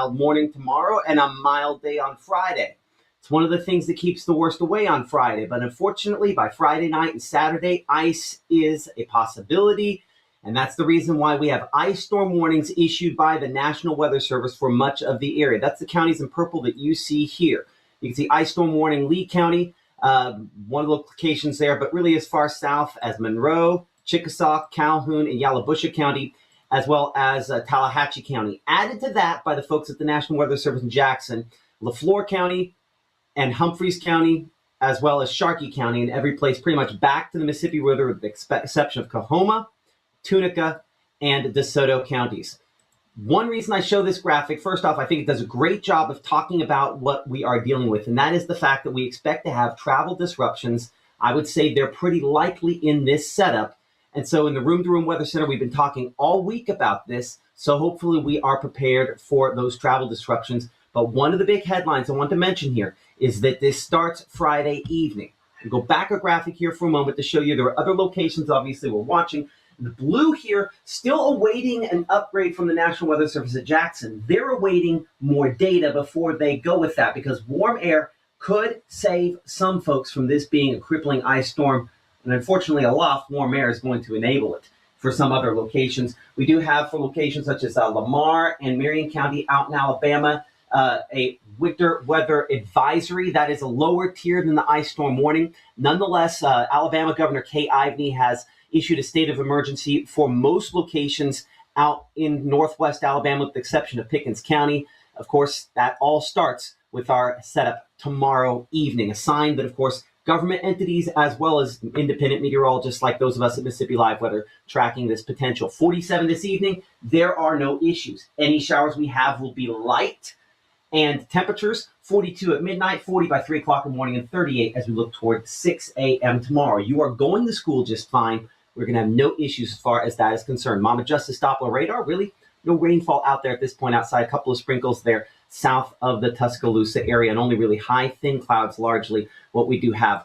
mild morning tomorrow and a mild day on Friday. It's one of the things that keeps the worst away on Friday. But unfortunately, by Friday night and Saturday, ice is a possibility. And that's the reason why we have ice storm warnings issued by the National Weather Service for much of the area. That's the counties in purple that you see here. You can see ice storm warning, Lee County, one of the locations there, but really as far south as Monroe, Chickasaw, Calhoun, and Yalobusha County, as well as Tallahatchie County. Added to that by the folks at the National Weather Service in Jackson, LaFleur County and Humphreys County, as well as Sharkey County, and every place pretty much back to the Mississippi River with the exception of Coahoma, Tunica, and DeSoto counties. One reason I show this graphic, first off, I think it does a great job of talking about what we are dealing with, and that is the fact that we expect to have travel disruptions. I would say they're pretty likely in this setup. And so in the Room to Room Weather Center, we've been talking all week about this, so hopefully we are prepared for those travel disruptions. But one of the big headlines I want to mention here is that this starts Friday evening. We'll go back a graphic here for a moment to show you there are other locations, obviously, we're watching. The blue here, still awaiting an upgrade from the National Weather Service at Jackson. They're awaiting more data before they go with that because warm air could save some folks from this being a crippling ice storm. And unfortunately, aloft, warm air is going to enable it for some other locations. We do have for locations such as Lamar and Marion County out in Alabama, a winter weather advisory that is a lower tier than the ice storm warning. Nonetheless, Alabama Governor Kay Ivey has issued a state of emergency for most locations out in northwest Alabama, with the exception of Pickens County. Of course, that all starts with our setup tomorrow evening, a sign that, of course, government entities as well as independent meteorologists like those of us at Mississippi Live Weather tracking this potential. 47 this evening, there are no issues. Any showers we have will be light, and temperatures 42 at midnight, 40 by 3 o'clock in the morning, and 38 as we look toward 6 a.m. tomorrow. You are going to school just fine. We're going to have no issues as far as that is concerned. Mama Justice Doppler radar, really no rainfall out there at this point outside. A couple of sprinkles there south of the Tuscaloosa area, and only really high, thin clouds largely what we do have.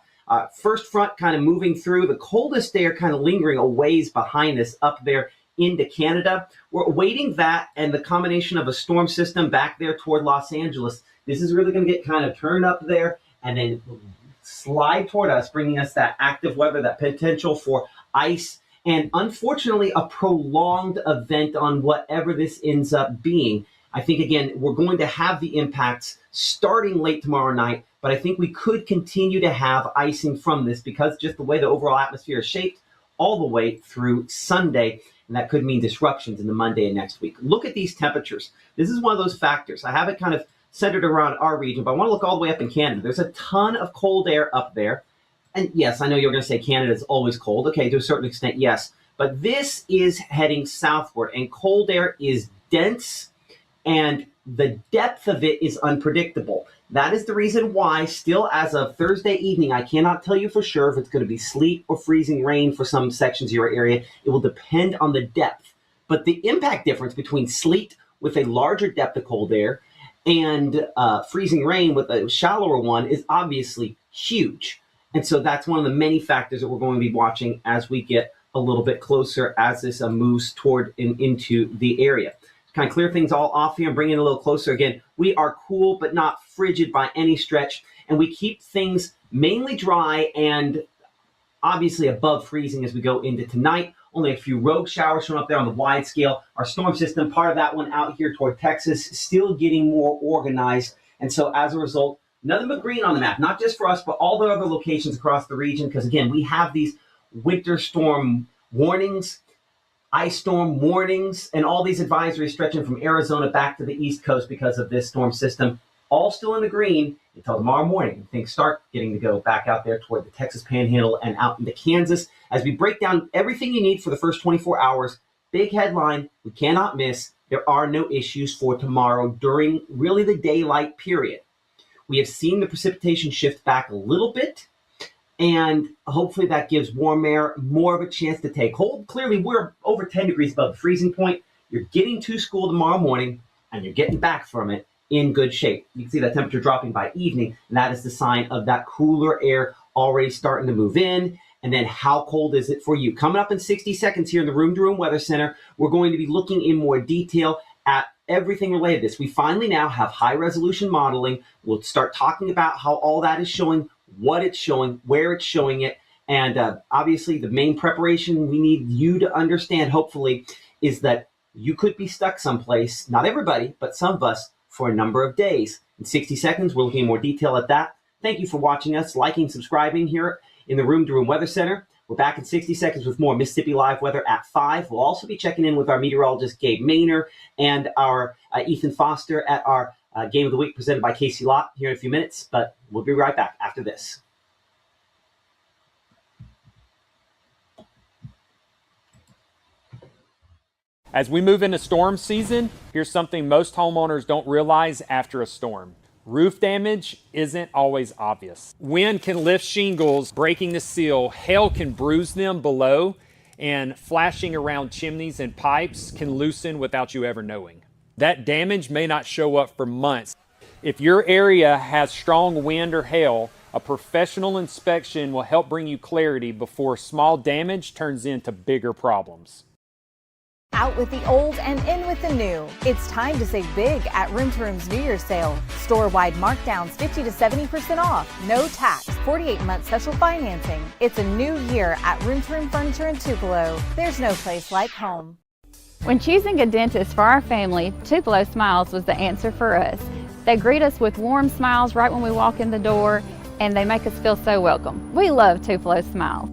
First front kind of moving through. The coldest air kind of lingering a ways behind us up there into Canada. We're awaiting that and the combination of a storm system back there toward Los Angeles. This is really going to get kind of turned up there and then slide toward us, bringing us that active weather, that potential for ice, and unfortunately a prolonged event on whatever this ends up being. I think, again, we're going to have the impacts starting late tomorrow night, but I think we could continue to have icing from this because just the way the overall atmosphere is shaped all the way through Sunday, and that could mean disruptions in the Monday and next week. Look at these temperatures. This is one of those factors. I have it kind of centered around our region, but I want to look all the way up in Canada. There's a ton of cold air up there. And yes, I know you're going to say Canada is always cold. Okay, to a certain extent, yes. But this is heading southward, and cold air is dense, and the depth of it is unpredictable. That is the reason why, still as of Thursday evening, I cannot tell you for sure if it's going to be sleet or freezing rain for some sections of your area. It will depend on the depth. But the impact difference between sleet with a larger depth of cold air and freezing rain with a shallower one is obviously huge. And so that's one of the many factors that we're going to be watching as we get a little bit closer as this moves toward and into the area. Kind of clear things all off here and bring it a little closer. Again, we are cool but not frigid by any stretch, and we keep things mainly dry and obviously above freezing as we go into tonight. Only a few rogue showers showing up there on the wide scale. Our storm system, part of that one out here toward Texas, still getting more organized. And so as a result, nothing but green on the map, not just for us, but all the other locations across the region. Because again, we have these winter storm warnings, ice storm warnings, and all these advisories stretching from Arizona back to the East Coast because of this storm system. All still in the green until tomorrow morning. Things start getting to go back out there toward the Texas Panhandle and out into Kansas. As we break down everything you need for the first 24 hours, big headline, we cannot miss, there are no issues for tomorrow during really the daylight period. We have seen the precipitation shift back a little bit, and hopefully that gives warm air more of a chance to take hold. Clearly, we're over 10 degrees above the freezing point. You're getting to school tomorrow morning, and you're getting back from it in good shape. You can see that temperature dropping by evening, and that is the sign of that cooler air already starting to move in. And then how cold is it for you? Coming up in 60 seconds here in the Room to Room Weather Center, we're going to be looking in more detail at everything related to this. We finally now have high resolution modeling. We'll start talking about how all that is showing, what it's showing, where it's showing it. And obviously the main preparation we need you to understand, hopefully, is that you could be stuck someplace, not everybody, but some of us, for a number of days. In 60 seconds, we're looking in more detail at that. Thank you for watching us, liking, subscribing here in the Room to Room Weather Center. We're back in 60 seconds with more Mississippi Live weather at 5. We'll also be checking in with our meteorologist, Gabe Maynor, and our Ethan Foster at our Game of the Week presented by Casey Lott here in a few minutes. But we'll be right back after this. As we move into storm season, here's something most homeowners don't realize after a storm. Roof damage isn't always obvious. Wind can lift shingles, breaking the seal. Hail can bruise them below, and flashing around chimneys and pipes can loosen without you ever knowing. That damage may not show up for months. If your area has strong wind or hail, a professional inspection will help bring you clarity before small damage turns into bigger problems. Out with the old and in with the new. It's time to save big at Room to Room's New Year's sale. Store-wide markdowns 50 to 70% off. No tax, 48-month special financing. It's a new year at Room to Room Furniture in Tupelo. There's no place like home. When choosing a dentist for our family, Tupelo Smiles was the answer for us. They greet us with warm smiles right when we walk in the door, and they make us feel so welcome. We love Tupelo Smiles.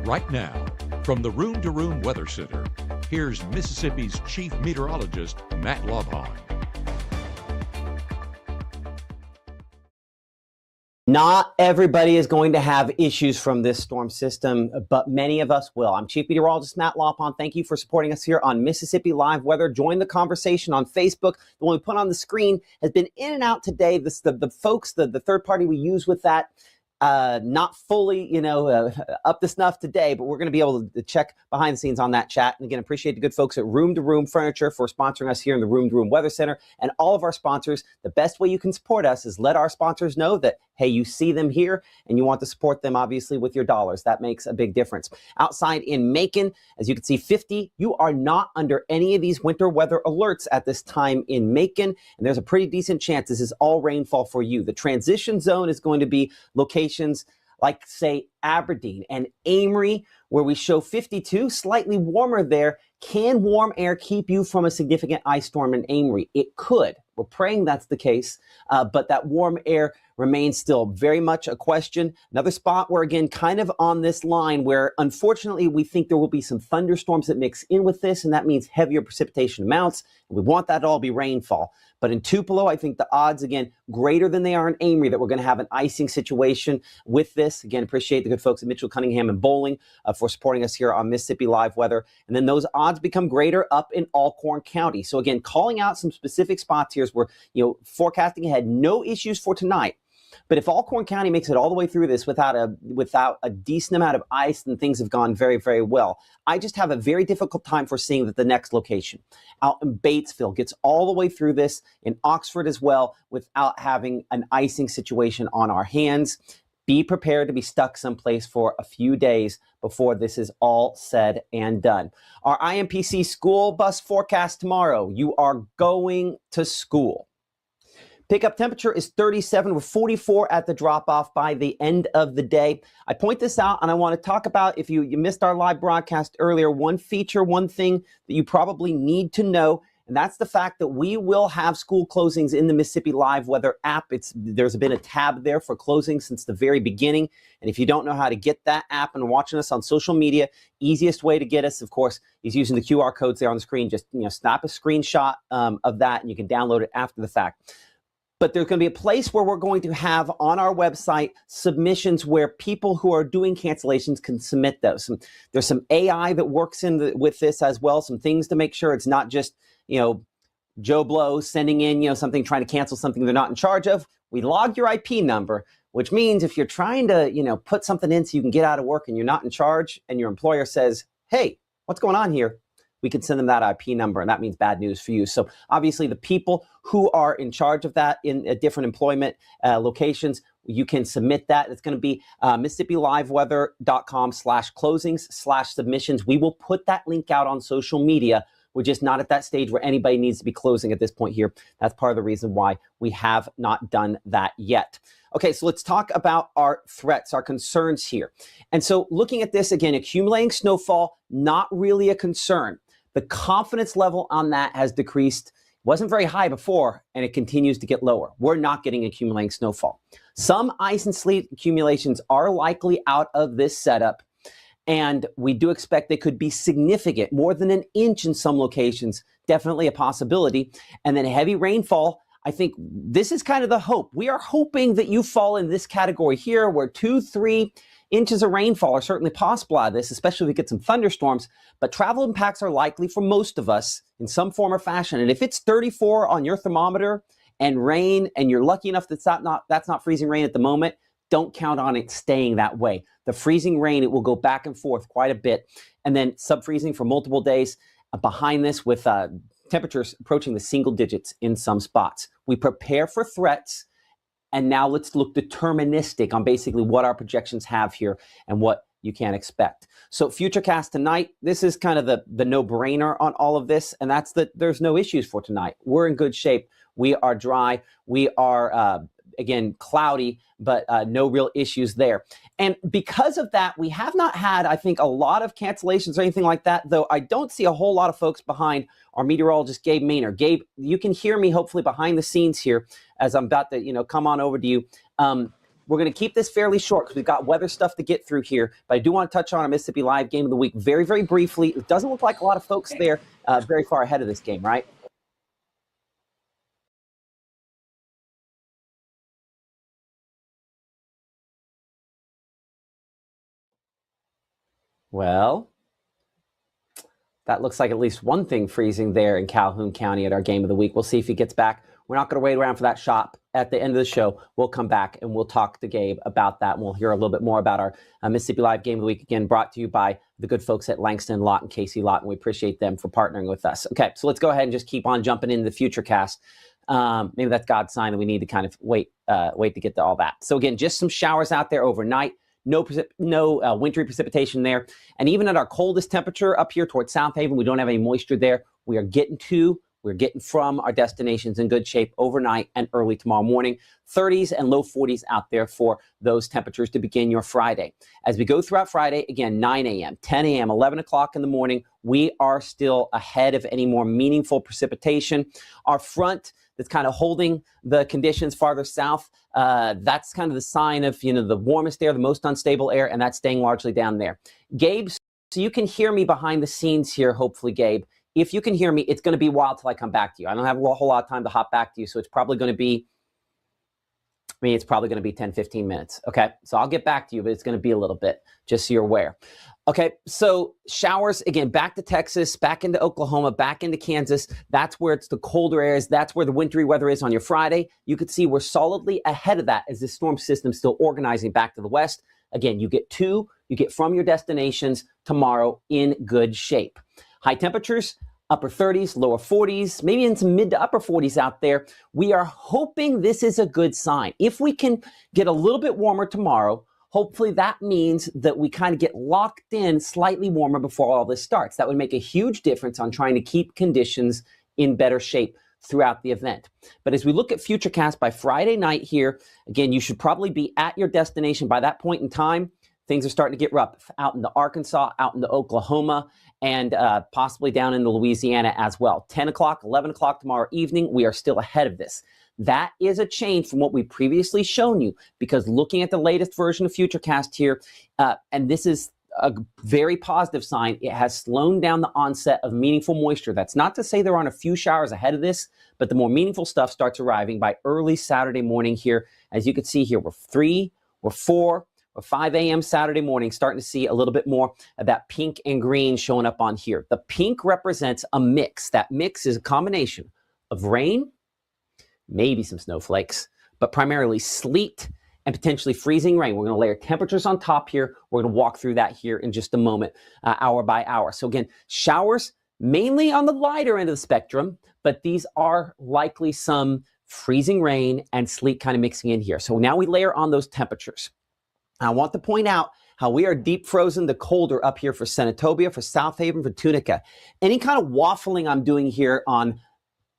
Right now, from the Room to Room Weather Center, here's Mississippi's Chief Meteorologist, Matt Lobhon. Not everybody is going to have issues from this storm system, but many of us will. I'm Chief Meteorologist Matt Lopon. Thank you for supporting us here on Mississippi Live Weather. Join the conversation on Facebook. The one we put on the screen has been in and out today. The folks, the third party we use with that, not fully, up to snuff today, but we're going to be able to check behind the scenes on that chat. And again, appreciate the good folks at Room to Room Furniture for sponsoring us here in the Room to Room Weather Center, and all of our sponsors. The best way you can support us is let our sponsors know that, hey, you see them here and you want to support them, obviously, with your dollars. That makes a big difference. Outside in Macon, as you can see, 50, you are not under any of these winter weather alerts at this time in Macon, and there's a pretty decent chance this is all rainfall for you. The transition zone is going to be locations like, say, Aberdeen and Amory, where we show 52, slightly warmer there. Can warm air keep you from a significant ice storm in Amory? It could. We're praying that's the case, but that warm air remains still very much a question. Another spot where, again, kind of on this line where, unfortunately, we think there will be some thunderstorms that mix in with this, and that means heavier precipitation amounts. And we want that to all be rainfall. But in Tupelo, I think the odds, again, greater than they are in Amory that we're going to have an icing situation with this. Again, appreciate the good folks at Mitchell, Cunningham, and Bowling for supporting us here on Mississippi Live Weather. And then those odds become greater up in Alcorn County. So again, calling out some specific spots here as we're, forecasting ahead. No issues for tonight. But if Alcorn County makes it all the way through this without a decent amount of ice, then things have gone very, very well. I just have a very difficult time foreseeing that the next location out in Batesville gets all the way through this, in Oxford as well, without having an icing situation on our hands. Be prepared to be stuck someplace for a few days before this is all said and done. Our IMPC school bus forecast tomorrow. You are going to school. Pickup temperature is 37 with 44 at the drop-off by the end of the day. I point this out, and I want to talk about, if you missed our live broadcast earlier, one thing that you probably need to know, and that's the fact that we will have school closings in the Mississippi Live Weather app. There's been a tab there for closing since the very beginning, and if you don't know how to get that app and watching us on social media, easiest way to get us, of course, is using the QR codes there on the screen. Just snap a screenshot of that, and you can download it after the fact. But there's going to be a place where we're going to have on our website submissions where people who are doing cancellations can submit those. There's some AI that works with this as well, some things to make sure it's not just, Joe Blow sending in, something, trying to cancel something they're not in charge of. We log your IP number, which means if you're trying to, put something in so you can get out of work and you're not in charge and your employer says, hey, what's going on here? We can send them that IP number, and that means bad news for you. So obviously the people who are in charge of that in different employment locations you can submit that. It's going to be MississippiLiveWeather.com/closings/submissions. We will put that link out on social media. We're just not at that stage where anybody needs to be closing at this point here. That's part of the reason why we have not done that yet. Okay, so let's talk about our threats, our concerns here. And so looking at this again, accumulating snowfall, not really a concern. The confidence level on that has decreased. Wasn't very high before, and it continues to get lower. We're not getting accumulating snowfall. Some ice and sleet accumulations are likely out of this setup, and we do expect they could be significant, more than an inch in some locations, definitely a possibility. And then heavy rainfall, I think this is kind of the hope. We are hoping that you fall in this category here where 2-3 inches of rainfall are certainly possible out of this, especially if we get some thunderstorms. But travel impacts are likely for most of us in some form or fashion. And if it's 34 on your thermometer and rain, and you're lucky enough that's not freezing rain at the moment, don't count on it staying that way. The freezing rain, it will go back and forth quite a bit. And then sub-freezing for multiple days behind this with temperatures approaching the single digits in some spots. We prepare for threats, and now let's look deterministic on basically what our projections have here and what you can expect. So Futurecast tonight, this is kind of the no-brainer on all of this, and that's that there's no issues for tonight. We're in good shape. We are dry. We are, again, cloudy, but no real issues there. And because of that, we have not had, I think, a lot of cancellations or anything like that, though I don't see a whole lot of folks behind our meteorologist, Gabe Maynard. Gabe, you can hear me hopefully behind the scenes here as I'm about to, come on over to you. We're going to keep this fairly short because we've got weather stuff to get through here, but I do want to touch on our Mississippi Live game of the week very, very briefly. It doesn't look like a lot of folks there very far ahead of this game, right? Well, that looks like at least one thing freezing there in Calhoun County at our game of the week. We'll see if he gets back. We're not going to wait around for that shop. At the end of the show, we'll come back and we'll talk to Gabe about that. And we'll hear a little bit more about our Mississippi Live game of the week, again, brought to you by the good folks at Langston Lot and Casey Lot. And we appreciate them for partnering with us. Okay, so let's go ahead and just keep on jumping into the Futurecast. Maybe that's God's sign that we need to kind of wait to get to all that. So again, just some showers out there overnight. No wintry precipitation there. And even at our coldest temperature up here towards South Haven, we don't have any moisture there. We're getting from our destinations in good shape overnight and early tomorrow morning. 30s and low 40s out there for those temperatures to begin your Friday. As we go throughout Friday, again, 9 a.m., 10 a.m., 11 o'clock in the morning, we are still ahead of any more meaningful precipitation. Our front that's kind of holding the conditions farther south, that's kind of the sign of, the warmest air, the most unstable air, and that's staying largely down there. Gabe, so you can hear me behind the scenes here, hopefully, Gabe. If you can hear me, it's going to be a while till I come back to you. I don't have a whole lot of time to hop back to you, so it's probably going to be, 10, 15 minutes. Okay, so I'll get back to you, but it's going to be a little bit, just so you're aware. Okay, so showers, again, back to Texas, back into Oklahoma, back into Kansas. That's where it's the colder areas. That's where the wintry weather is on your Friday. You could see we're solidly ahead of that as this storm system still organizing back to the west. Again, you get from your destinations tomorrow in good shape. High temperatures, upper 30s, lower 40s, maybe in some mid to upper 40s out there. We are hoping this is a good sign. If we can get a little bit warmer tomorrow, hopefully that means that we kind of get locked in slightly warmer before all this starts. That would make a huge difference on trying to keep conditions in better shape throughout the event. But as we look at Futurecast by Friday night here, again, you should probably be at your destination by that point in time. Things are starting to get rough out into Arkansas, out into Oklahoma, and possibly down into Louisiana as well. 10 o'clock, 11 o'clock tomorrow evening, we are still ahead of this. That is a change from what we previously shown you, because looking at the latest version of Futurecast here, and this is a very positive sign, it has slowed down the onset of meaningful moisture. That's not to say there aren't a few showers ahead of this, but the more meaningful stuff starts arriving by early Saturday morning here. As you can see here, we're 3, we're 4, or 5 a.m. Saturday morning, starting to see a little bit more of that pink and green showing up on here. The pink represents a mix. That mix is a combination of rain, maybe some snowflakes, but primarily sleet and potentially freezing rain. We're going to layer temperatures on top here. We're going to walk through that here in just a moment, hour by hour. So again, showers mainly on the lighter end of the spectrum, but these are likely some freezing rain and sleet kind of mixing in here. So now we layer on those temperatures. I want to point out how we are deep frozen to colder up here for Senatobia, for South Haven, for Tunica. Any kind of waffling I'm doing here on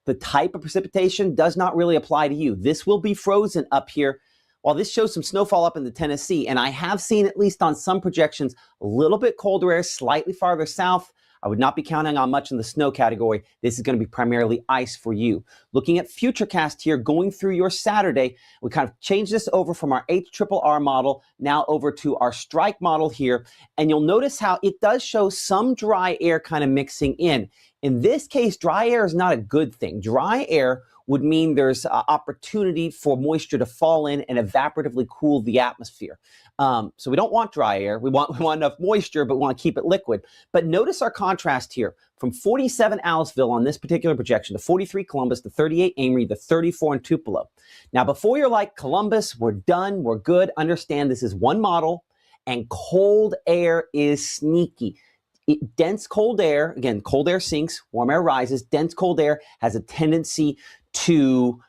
the type of precipitation does not really apply to you. This will be frozen up here. While this shows some snowfall up in the Tennessee, and I have seen, at least on some projections, a little bit colder air slightly farther south, I would not be counting on much in the snow category. This is going to be primarily ice for you. Looking at Futurecast here, going through your Saturday, we kind of changed this over from our HRRR model now over to our strike model here. And you'll notice how it does show some dry air kind of mixing in. In this case, dry air is not a good thing. Dry air would mean there's opportunity for moisture to fall in and evaporatively cool the atmosphere. So we don't want dry air. We want enough moisture, but we want to keep it liquid. But notice our contrast here from 47 Aliceville on this particular projection to 43 Columbus, to 38 Amory, to 34 in Tupelo. Now, before you're like, Columbus, we're done, we're good, understand this is one model, and cold air is sneaky. Dense cold air, again, cold air sinks, warm air rises. Dense cold air has a tendency to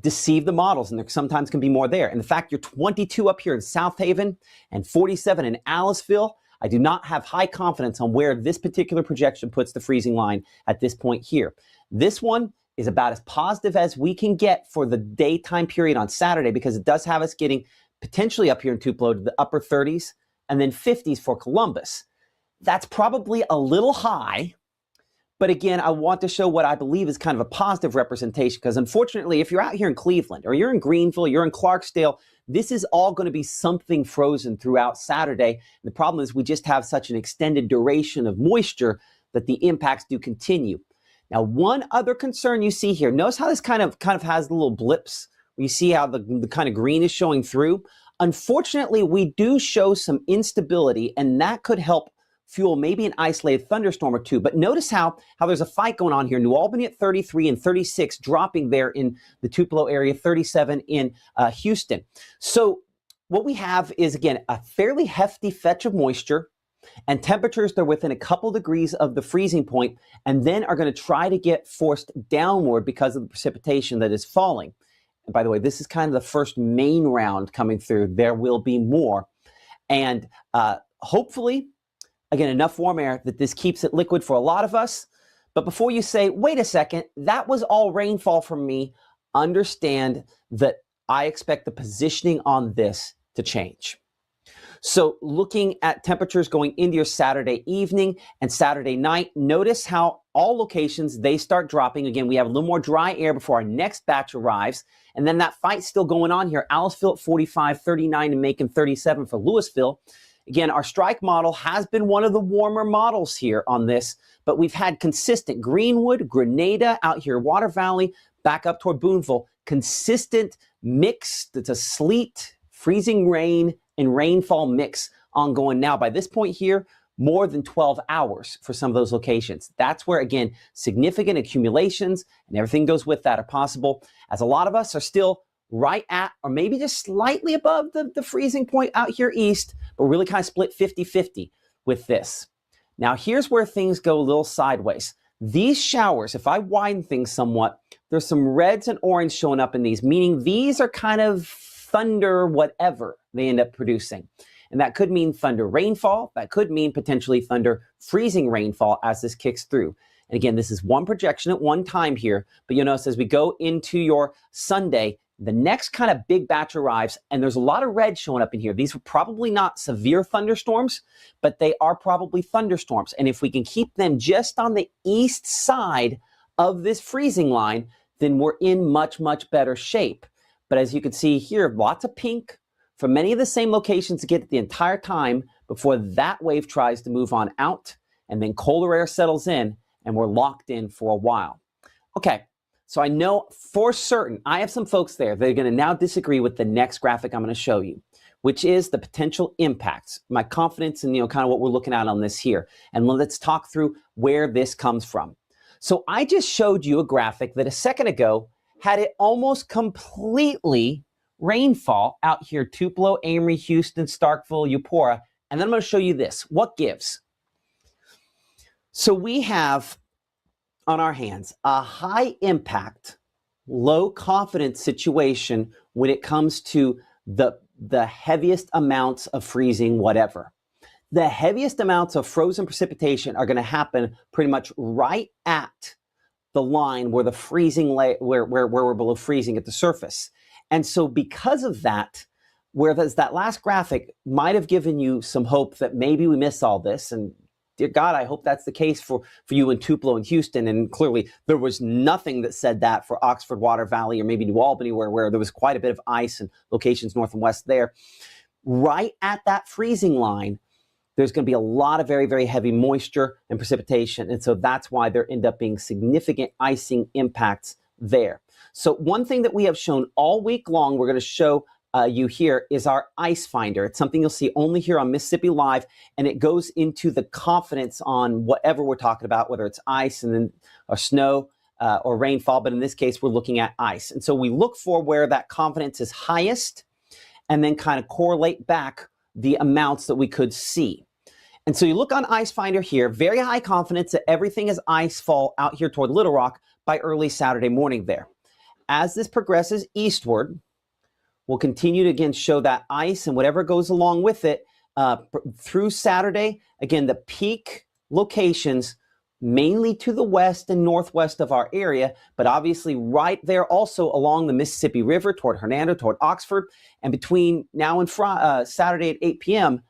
deceive the models, and there sometimes can be more there. And the fact you're 22 up here in South Haven and 47 in Aliceville, I do not have high confidence on where this particular projection puts the freezing line at this point here. This one is about as positive as we can get for the daytime period on Saturday, because it does have us getting potentially up here in Tupelo to the upper 30s and then 50s for Columbus. That's probably a little high, but again, I want to show what I believe is kind of a positive representation, because unfortunately, if you're out here in Cleveland or you're in Greenville, you're in Clarksdale, this is all going to be something frozen throughout Saturday. And the problem is we just have such an extended duration of moisture that the impacts do continue. Now, one other concern you see here, notice how this kind of has little blips. You see how the kind of green is showing through. Unfortunately, we do show some instability, and that could help fuel maybe an isolated thunderstorm or two. But notice how there's a fight going on here. New Albany at 33 and 36, dropping there in the Tupelo area, 37 in Houston. So what we have is, again, a fairly hefty fetch of moisture, and temperatures that are within a couple degrees of the freezing point, and then are going to try to get forced downward because of the precipitation that is falling. And by the way, this is kind of the first main round coming through. There will be more. And hopefully, again, enough warm air that this keeps it liquid for a lot of us. But before you say, wait a second, that was all rainfall from me, understand that I expect the positioning on this to change. So looking at temperatures going into your Saturday evening and Saturday night, notice how all locations, they start dropping. Again, we have a little more dry air before our next batch arrives. And then that fight's still going on here. Aliceville at 45, 39 in Macon, 37 for Louisville. Again, our strike model has been one of the warmer models here on this, but we've had consistent Greenwood, Grenada, out here, Water Valley, back up toward Boonville, consistent mix. It's a sleet, freezing rain, and rainfall mix ongoing now. By this point here, more than 12 hours for some of those locations. That's where, again, significant accumulations and everything goes with that are possible, as a lot of us are still right at or maybe just slightly above the freezing point out here east, but really kind of split 50-50 with this. Now, here's where things go a little sideways. These showers, if I widen things somewhat, there's some reds and orange showing up in these, meaning these are kind of thunder whatever they end up producing. And that could mean thunder rainfall. That could mean potentially thunder freezing rainfall as this kicks through. And again, this is one projection at one time here, but you'll notice as we go into your Sunday, the next kind of big batch arrives, and there's a lot of red showing up in here. These are probably not severe thunderstorms, but they are probably thunderstorms. And if we can keep them just on the east side of this freezing line, then we're in much, much better shape. But as you can see here, lots of pink from many of the same locations to get the entire time before that wave tries to move on out, and then colder air settles in, and we're locked in for a while. Okay. So I know for certain, I have some folks there that are going to now disagree with the next graphic I'm going to show you, which is the potential impacts, my confidence in, kind of what we're looking at on this here. And let's talk through where this comes from. So I just showed you a graphic that a second ago had it almost completely rainfall out here, Tupelo, Amory, Houston, Starkville, Eupora. And then I'm going to show you this. What gives? So we have on our hands a high impact low confidence situation when it comes to the heaviest amounts of freezing whatever. The heaviest amounts of frozen precipitation are going to happen pretty much right at the line where the freezing where we're below freezing at the surface. And so because of that, whereas that last graphic might have given you some hope that maybe we miss all this, and dear God, I hope that's the case for you in Tupelo and Houston. And clearly there was nothing that said that for Oxford, Water Valley, or maybe New Albany, where there was quite a bit of ice and locations north and west there. Right at that freezing line, there's going to be a lot of very, very heavy moisture and precipitation. And so that's why there end up being significant icing impacts there. So one thing that we have shown all week long, we're going to show you here, is our ice finder. It's something you'll see only here on Mississippi Live, and it goes into the confidence on whatever we're talking about, whether it's ice and then or snow or rainfall. But in this case, we're looking at ice. And so we look for where that confidence is highest and then kind of correlate back the amounts that we could see. And so you look on Ice Finder here, very high confidence that everything is ice fall out here toward Little Rock by early Saturday morning there. As this progresses eastward, we'll continue to again show that ice and whatever goes along with it through Saturday. Again, the peak locations mainly to the west and northwest of our area, but obviously right there also along the Mississippi River toward Hernando, toward Oxford, and between now and Saturday at 8 p.m.,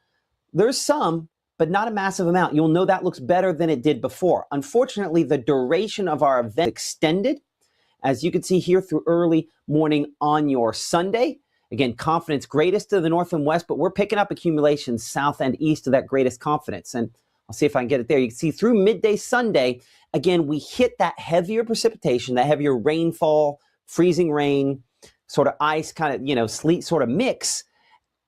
there's some, but not a massive amount. You'll know that looks better than it did before. Unfortunately, the duration of our event extended, as you can see here, through early morning on your Sunday. Again, confidence greatest to the north and west, but we're picking up accumulations south and east of that greatest confidence. And I'll see if I can get it there. You can see through midday Sunday, again, we hit that heavier precipitation, that heavier rainfall, freezing rain, sort of ice, kind of, sleet sort of mix.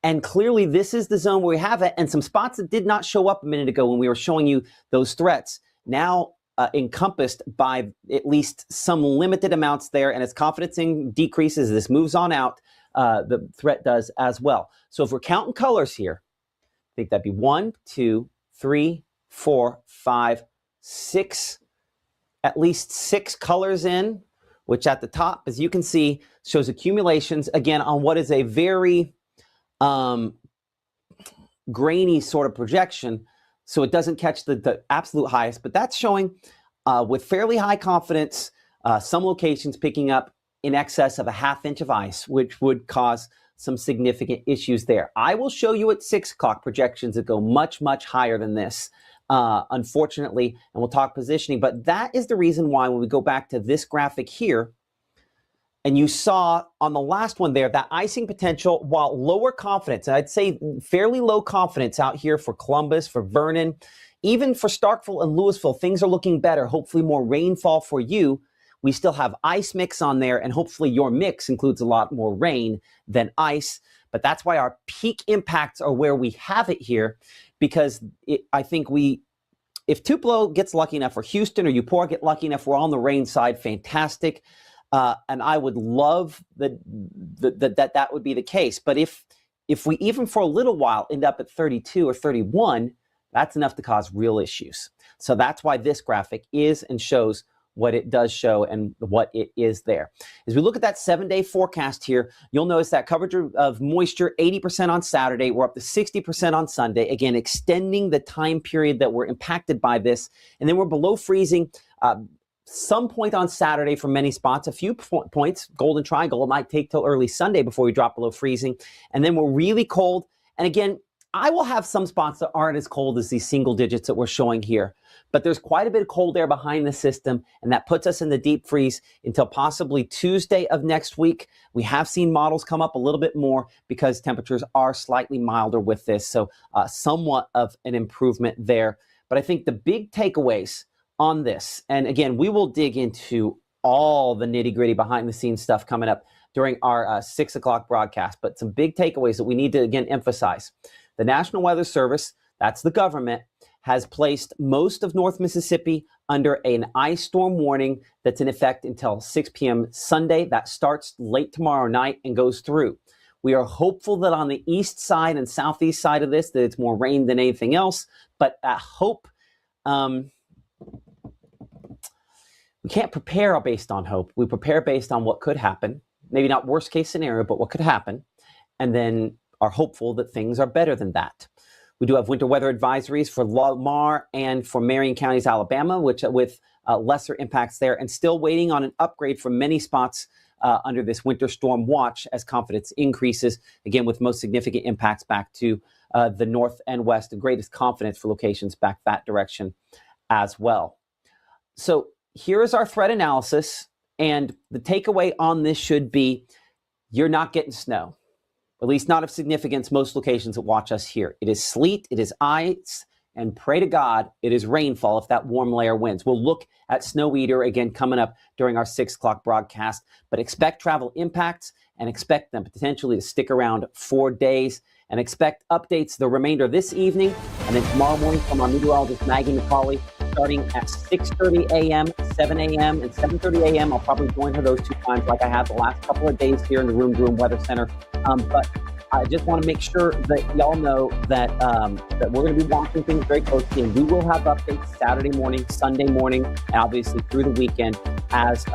And clearly this is the zone where we have it. And some spots that did not show up a minute ago when we were showing you those threats now encompassed by at least some limited amounts there. And as confidence decreases, this moves on out, the threat does as well. So if we're counting colors here, I think that'd be 1, 2, 3, 4, 5, 6, at least 6 colors in, which at the top, as you can see, shows accumulations again on what is a very grainy sort of projection. So it doesn't catch the absolute highest, but that's showing with fairly high confidence, some locations picking up in excess of a ½ inch of ice, which would cause some significant issues there. I will show you at 6 o'clock projections that go much, much higher than this, unfortunately, and we'll talk positioning. But that is the reason why when we go back to this graphic here, and you saw on the last one there, that icing potential, while lower confidence, I'd say fairly low confidence out here for Columbus, for Vernon, even for Starkville and Louisville, things are looking better. Hopefully more rainfall for you. We still have ice mix on there, and hopefully your mix includes a lot more rain than ice. But that's why our peak impacts are where we have it here, because I think if Tupelo gets lucky enough, or Houston or Eupora get lucky enough, we're on the rain side, fantastic. And I would love that would be the case. But if we even for a little while end up at 32 or 31, that's enough to cause real issues. So that's why this graphic is and shows what it does show and what it is there. As we look at that 7-day forecast here, you'll notice that coverage of moisture, 80% on Saturday. We're up to 60% on Sunday. Again, extending the time period that we're impacted by this. And then we're below freezing some point on Saturday for many spots, a few points. Golden Triangle, it might take till early Sunday before we drop below freezing. And then we're really cold. And again, I will have some spots that aren't as cold as these single digits that we're showing here. But there's quite a bit of cold air behind the system, and that puts us in the deep freeze until possibly Tuesday of next week. We have seen models come up a little bit more because temperatures are slightly milder with this, so somewhat of an improvement there. But I think the big takeaways on this, and again, we will dig into all the nitty-gritty behind-the-scenes stuff coming up during our 6 o'clock broadcast, but some big takeaways that we need to, again, emphasize. The National Weather Service, that's the government, has placed most of North Mississippi under an ice storm warning that's in effect until 6 p.m. Sunday. That starts late tomorrow night and goes through. We are hopeful that on the east side and southeast side of this, that it's more rain than anything else, but that hope, we can't prepare based on hope. We prepare based on what could happen. Maybe not worst case scenario, but what could happen. And then are hopeful that things are better than that. We do have winter weather advisories for Lamar and for Marion counties, Alabama, which with lesser impacts there, and still waiting on an upgrade for many spots under this winter storm watch as confidence increases, again, with most significant impacts back to the north and west, and greatest confidence for locations back that direction as well. So here is our threat analysis, and the takeaway on this should be you're not getting snow. At least not of significance, most locations that watch us here. It is sleet, it is ice, and pray to God it is rainfall if that warm layer wins. We'll look at Snow Eater again coming up during our 6 o'clock broadcast, but expect travel impacts and expect them potentially to stick around 4 days, and expect updates the remainder of this evening and then tomorrow morning from our meteorologist Maggie McCauley starting at 6:30 a.m., 7 a.m., and 7:30 a.m. I'll probably join her those 2 times like I have the last couple of days here in the Room to Room Weather Center. But I just want to make sure that y'all know that that we're going to be watching things very closely, and we will have updates Saturday morning, Sunday morning, and obviously through the weekend as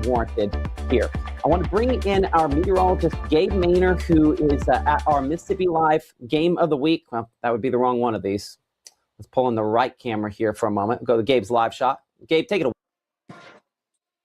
warranted here. I want to bring in our meteorologist, Gabe Maynor, who is at our Mississippi Live Game of the Week. Well, that would be the wrong one of these. Let's pull in the right camera here for a moment. Go to Gabe's live shot. Gabe, take it away.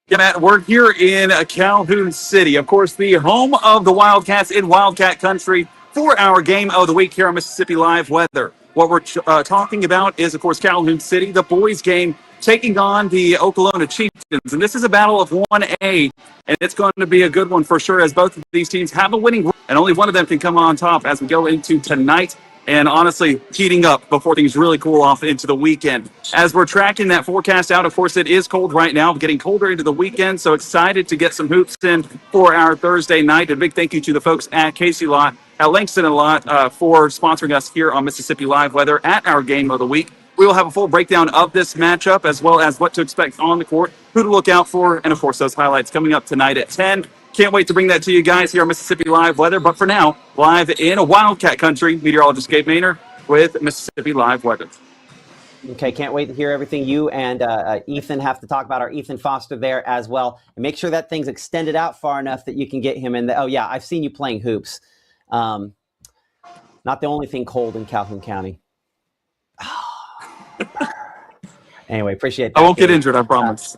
Yeah, Matt, we're here in Calhoun City, of course, the home of the Wildcats in Wildcat Country for our Game of the Week here on Mississippi Live Weather. What we're talking about is, of course, Calhoun City, the boys' game, taking on the Oklahoma Chieftains. And this is a battle of 1A, and it's going to be a good one for sure, as both of these teams have a winning record, and only one of them can come on top as we go into tonight. And honestly, heating up before things really cool off into the weekend. As we're tracking that forecast out, of course, it is cold right now, getting colder into the weekend. So excited to get some hoops in for our Thursday night. A big thank you to the folks at Casey Lot, at Langston and Lot for sponsoring us here on Mississippi Live Weather at our Game of the Week. We will have a full breakdown of this matchup, as well as what to expect on the court, who to look out for, and, of course, those highlights coming up tonight at 10. Can't wait to bring that to you guys here on Mississippi Live Weather. But for now, live in a Wildcat Country, meteorologist Gabe Maynor with Mississippi Live Weather. Okay, can't wait to hear everything you and Ethan have to talk about, our Ethan Foster there as well. And make sure that thing's extended out far enough that you can get him in the, oh yeah, I've seen you playing hoops. Not the only thing cold in Calhoun County. Anyway, appreciate that. I won't get injured, I promise.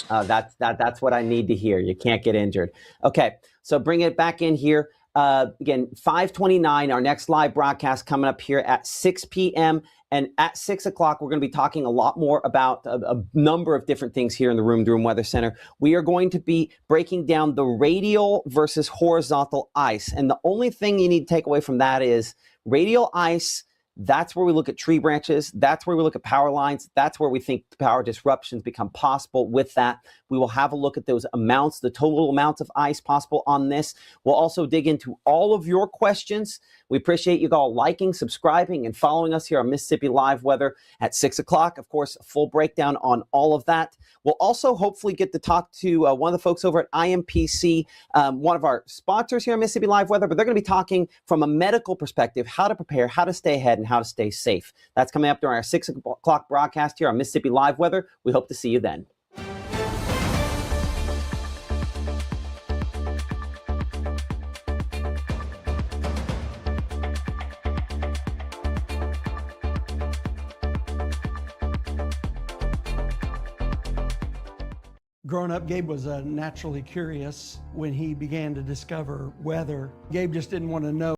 That's what I need to hear. You can't get injured. Okay, so bring it back in here. Again, 5:29, our next live broadcast coming up here at 6 p.m. And at 6 o'clock, we're going to be talking a lot more about a number of different things here in the Room to Room Weather Center. We are going to be breaking down the radial versus horizontal ice. And the only thing you need to take away from that is radial ice. That's where we look at tree branches. That's where we look at power lines. That's where we think power disruptions become possible with that. We will have a look at those amounts, the total amounts of ice possible on this. We'll also dig into all of your questions. We appreciate you all liking, subscribing, and following us here on Mississippi Live Weather at 6 o'clock. Of course, a full breakdown on all of that. We'll also hopefully get to talk to one of the folks over at IMPC, one of our sponsors here on Mississippi Live Weather, but they're going to be talking from a medical perspective, how to prepare, how to stay ahead, and how to stay safe. That's coming up during our 6 o'clock broadcast here on Mississippi Live Weather. We hope to see you then. Growing up, Gabe was naturally curious when he began to discover weather. Gabe just didn't want to know